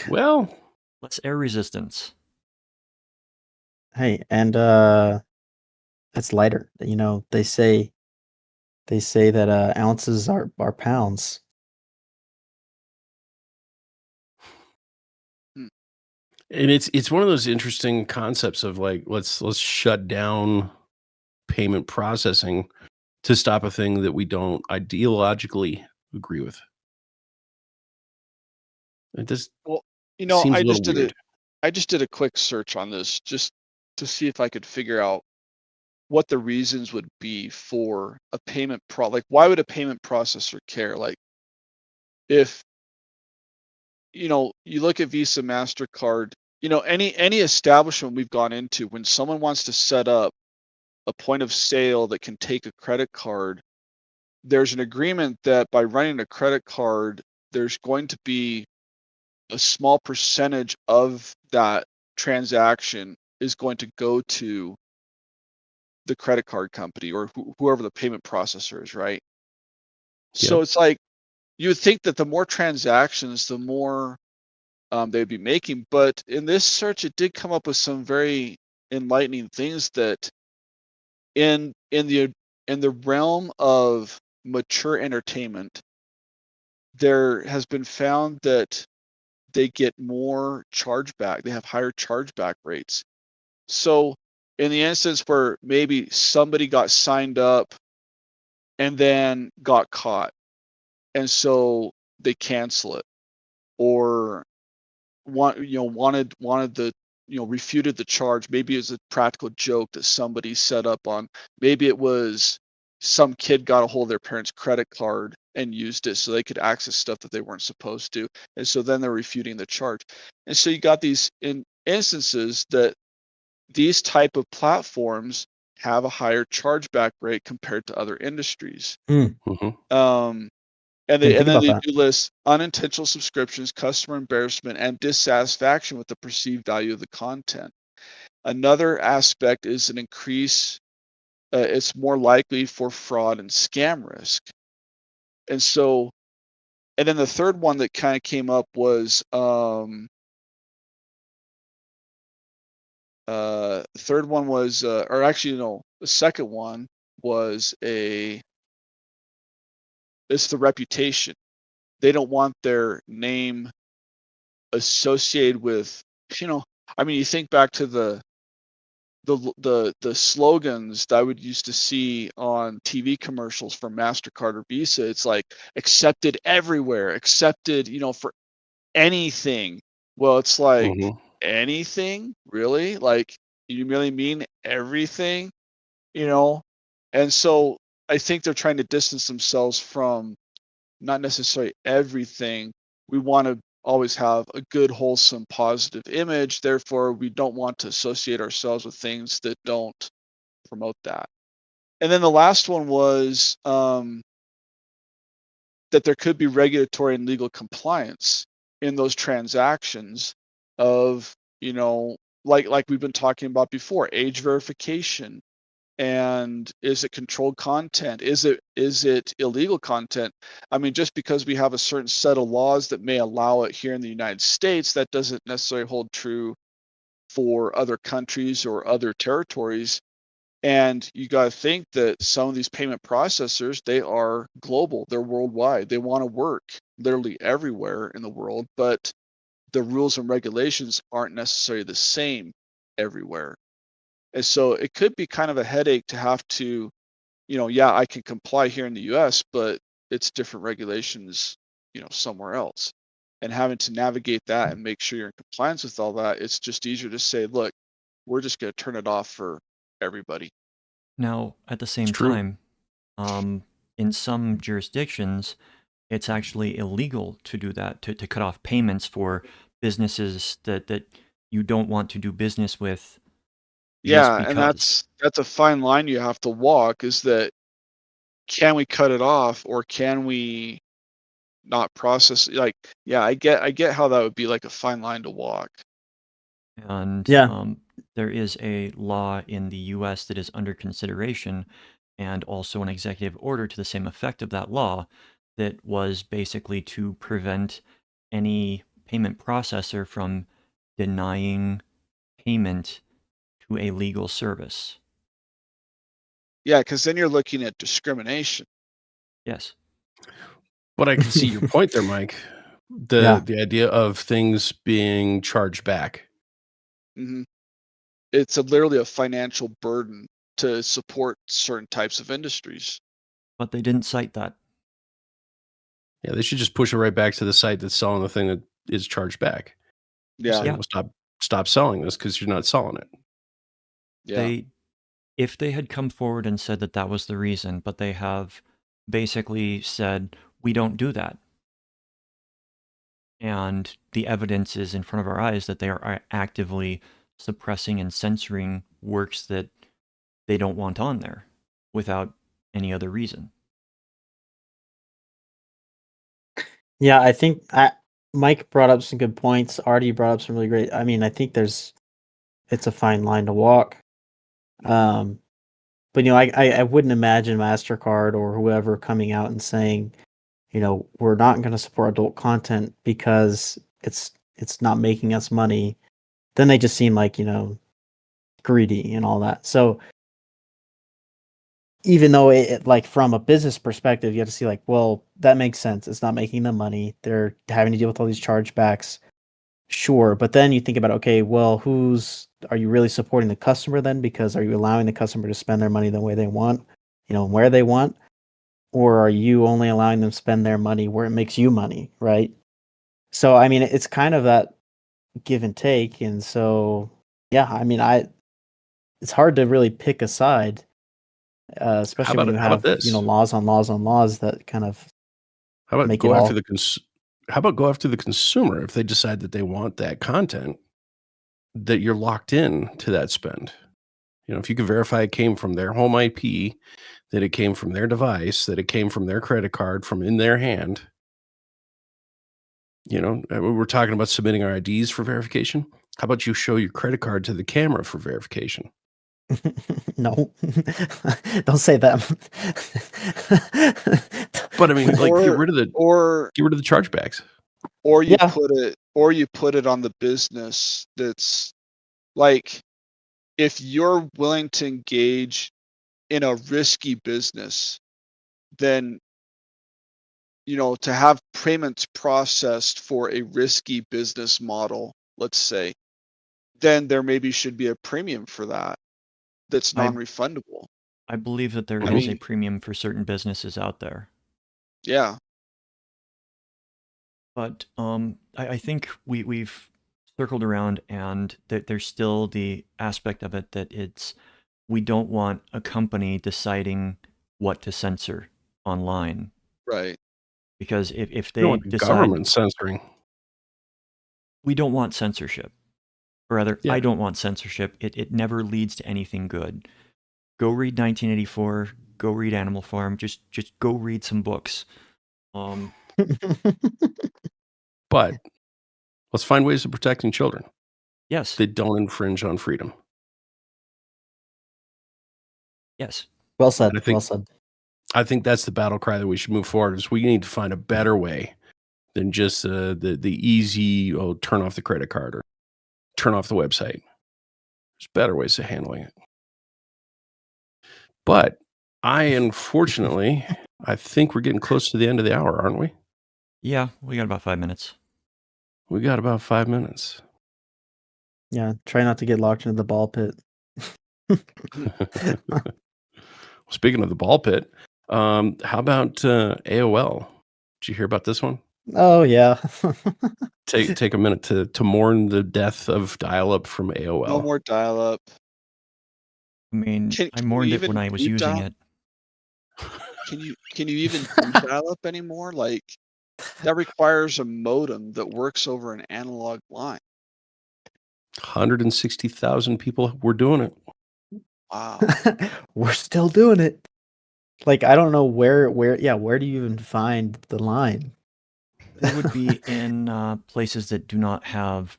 Well, Less air resistance. Hey, and it's lighter. They say that ounces are pounds. Hmm. and it's one of those interesting concepts of like let's shut down payment processing to stop a thing that we don't ideologically agree with. It just Well, seems a little weird. I just did a quick search on this just to see if I could figure out what the reasons would be for a like why would a payment processor care? Like if you look at Visa, MasterCard, any establishment we've gone into, when someone wants to set up a point of sale that can take a credit card, there's an agreement that by running a credit card, there's going to be a small percentage of that transaction is going to go to the credit card company or whoever the payment processor is, right? So Yep. it's like you would think that the more transactions, the more they'd be making. But in this search, it did come up with some very enlightening things that in the realm of mature entertainment, there has been found that they get more chargeback. They have higher chargeback rates. So in the instance where maybe somebody got signed up and then got caught, and so they cancel it, or wanted the refuted the charge. Maybe it's a practical joke that somebody set up on. Maybe it was some kid got a hold of their parents' credit card and used it so they could access stuff that they weren't supposed to, and so then they're refuting the charge. And so you got these instances that these type of platforms have a higher chargeback rate compared to other industries. Hmm. Mhm. Didn't think Then about they that. do list unintentional subscriptions, customer embarrassment, and dissatisfaction with the perceived value of the content. Another aspect is an increase. It's more likely for fraud and scam risk. And so, and then the third one that kind of came up was the third one was, or actually no, the second one was it's the reputation. They don't want their name associated with, you know, I mean, you think back to the slogans that I would used to see on TV commercials for MasterCard or Visa. It's like accepted everywhere, accepted, for anything. Well, it's like Mhm. anything, really? Like you really mean everything, you know? And so I think they're trying to distance themselves from not necessarily everything. We want to always have a good, wholesome, positive image. Therefore, we don't want to associate ourselves with things that don't promote that. And then the last one was that there could be regulatory and legal compliance in those transactions of, like we've been talking about before, age verification, And is it controlled content? Is it illegal content? I mean, just because we have a certain set of laws that may allow it here in the United States, that doesn't necessarily hold true for other countries or other territories. And you got to think that some of these payment processors, they are global, they're worldwide. They want to work literally everywhere in the world, but the rules and regulations aren't necessarily the same everywhere. And so it could be kind of a headache to have to, yeah, I can comply here in the US, but it's different regulations, somewhere else. And having to navigate that and make sure you're in compliance with all that, it's just easier to say, look, we're just going to turn it off for everybody. Now, at the It's same true. time, in some jurisdictions, it's actually illegal to do that, to cut off payments for businesses that you don't want to do business with just Yeah, and because. that's a fine line you have to walk, is that can we cut it off or can we not process, like, yeah, I get how that would be like a fine line to walk. And Yeah. there is a law in the US that is under consideration, and also an executive order to the same effect of that law that was basically to prevent any payment processor from denying payment to a legal service. Yeah, because then you're looking at discrimination. Yes. But I can see your point there, Mike. Yeah. The idea of things being charged back. hmm It's literally a financial burden to support certain types of industries. But they didn't cite that. Yeah, they should just push it right back to the site that's selling the thing that is charged back. Yeah, Say, Yeah. well, stop selling this because you're not selling it. yeah. They, if they had come forward and said that that was the reason, but they have basically said, we don't do that. And the evidence is in front of our eyes that they are actively suppressing and censoring works that they don't want on there without any other reason. Yeah, I think Mike brought up some good points. Artie brought up some really great. I mean, I think it's a fine line to walk. Um, but I wouldn't imagine Mastercard or whoever coming out and saying, we're not going to support adult content because it's not making us money. Then they just seem like greedy and all that. So even though like from a business perspective, you have to see like, well, that makes sense. It's not making them money. They're having to deal with all these chargebacks. Sure, but then you think about, okay, well, are you really supporting the customer then? Because are you allowing the customer to spend their money the way they want, and where they want? Or are you only allowing them to spend their money where it makes you money, right? So, I mean, it's kind of that give and take. And so, yeah, I mean, it's hard to really pick a side, especially when you How about have, this? laws on laws on laws that kind of How about make it go after all. the how about go after the consumer if they decide that they want that content, that you're locked in to that spend. If you can verify it came from their home IP, that it came from their device, that it came from their credit card from in their hand. We're talking about submitting our IDs for verification. How about you show your credit card to the camera for verification? No, don't say that. But I mean, like, Or or get rid of the chargebacks. or you Yeah. put it on the business. That's like, if you're willing to engage in a risky business, then to have payments processed for a risky business model, let's say, then there maybe should be a premium for that that's I non-refundable. I believe that there I is a mean, premium for certain businesses out there. yeah, But I think we've circled around, and that there's still the aspect of it that we don't want a company deciding what to censor online. right. Because if You don't they want the decide, government censoring. we don't want censorship, or rather, Yeah. I don't want censorship, it never leads to anything good. Go read 1984, go read Animal Farm, just go read some books. But let's find ways of protecting children Yes, that don't infringe on freedom. Yes. Well said. And I think Well said. I think that's the battle cry that we should move forward. Is we need to find a better way than just the easy turn off the credit card or turn off the website. There's better ways of handling it. But unfortunately, I think we're getting close to the end of the hour, aren't we? Yeah, we got about 5 minutes. We got about 5 minutes. Yeah, try not to get locked into the ball pit. Speaking of the ball pit, how about AOL? Did you hear about this one? Oh yeah. Take a minute to mourn the death of dial-up from AOL. No more dial-up. I mean, Can I you mourned it when even I was do using dial- it. Can you even do dial-up anymore? Like that requires a modem that works over an analog line. 160,000 people were doing it. Wow. We're still doing it. Like I don't know where do you even find the line? It would be in places that do not have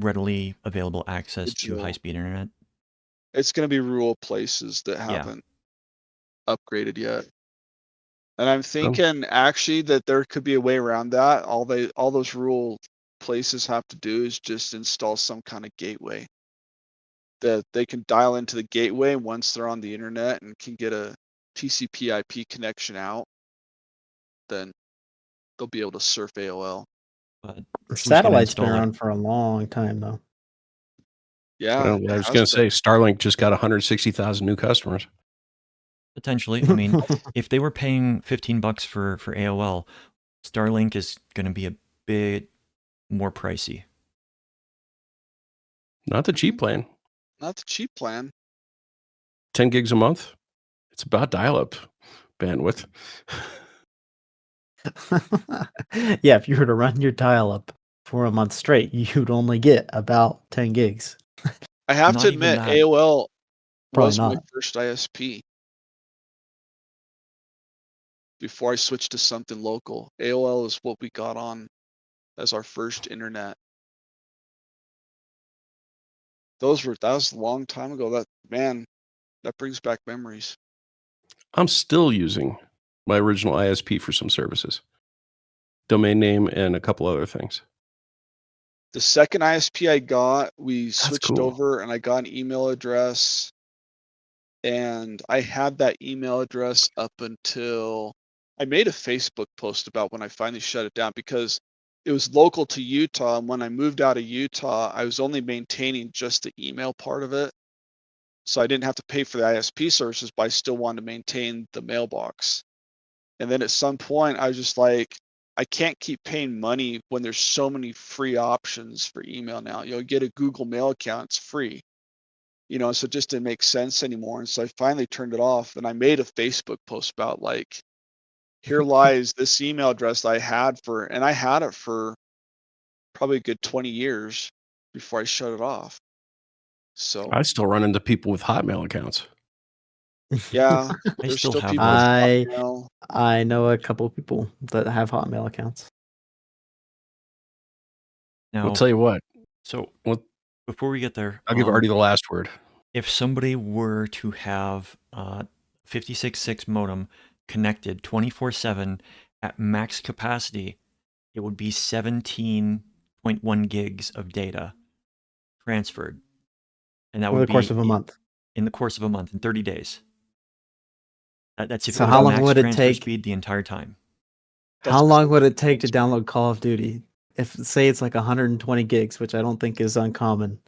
readily available access to Digital. high-speed internet. It's going to be rural places that Yeah. haven't upgraded yet. And I'm thinking actually that there could be a way around that. All those rural places have to do is just install some kind of gateway that they can dial into the gateway once they're on the internet and can get a TCP/IP connection out. Then they'll be able to surf AOL. But who's gonna Satellite's been install it? around for a long time though. Yeah, Well, it I was has going to been. say Starlink just got 160,000 new customers. Potentially. I mean, if they were paying $15 for AOL, Starlink is going to be a bit more pricey. Not the cheap plan. Not the cheap plan. 10 gigs a month. It's about dial-up bandwidth. Yeah, if you were to run your dial-up for a month straight, you'd only get about 10 gigs. I have Not to even admit, that. AOL Probably was my not. first ISP before I switched to something local. AOL is what we got on as our first internet. That was a long time ago. That brings back memories. I'm still using my original ISP for some services. Domain name and a couple other things. The second ISP I got, we switched cool. over and I got an email address. And I had that email address up until I made a Facebook post about when I finally shut it down because it was local to Utah. And when I moved out of Utah, I was only maintaining just the email part of it. So I didn't have to pay for the ISP services, but I still wanted to maintain the mailbox. And then at some point, I was just like, I can't keep paying money when there's so many free options for email now. You get a Google Mail account, it's free. So it just didn't make sense anymore. And so I finally turned it off and I made a Facebook post about like, here lies this email address I had and I had it for probably a good 20 years before I shut it off. So I still run into people with Hotmail accounts. yeah, I there's still still have people one. with I Hotmail. I know a couple people that have Hotmail accounts. Now, I'll tell you what. so What- before we get there, I'll give Artie the last word. if somebody were to have a 56.6 modem connected 24/7 at max capacity, it would be 17.1 gigs of data transferred. And that Over would the course be of a month. in the course of a month, in 30 days. That's if So it was how a long max would it transfer take? speed the entire time. How long would it take to transfer. download Call of Duty? If say it's like 120 gigs, which I don't think is uncommon.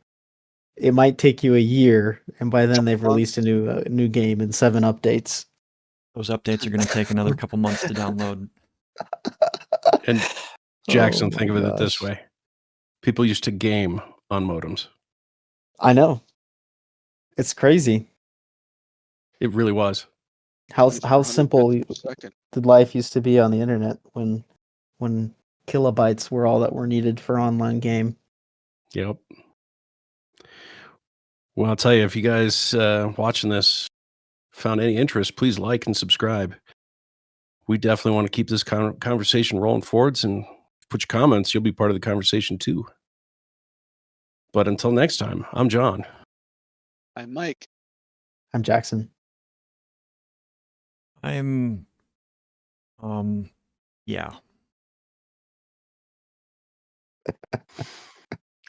It might take you a year, and by then they've released a new game and 7 updates. Those updates are going to take another couple months to download. And Jackson, Oh think my of it this gosh. way. People used to game on modems. I know. It's crazy It really was. how 100 simple bits per second. the life used to be on the internet when kilobytes were all that were needed for online game. Yep. Well, I'll tell you, if you guys watching this found any interest, please like and subscribe. We definitely want to keep this conversation rolling forwards, and put your comments. You'll be part of the conversation too. But until next time, I'm John. I'm Mike. I'm Jackson. I'm, yeah.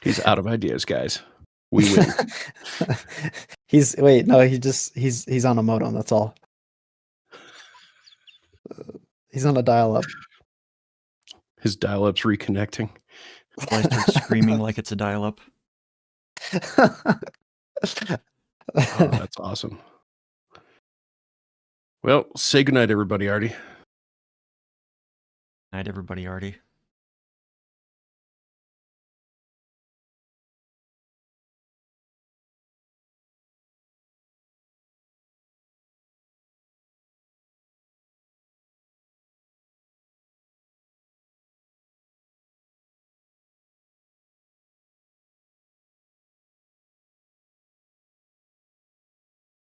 He's out of ideas, guys. We win. he's on a modem, that's all. He's on a dial-up. His dial-up's reconnecting. So I start screaming like it's a dial-up. Oh, that's awesome. Well, say goodnight, everybody, Artie. Night, everybody, Artie.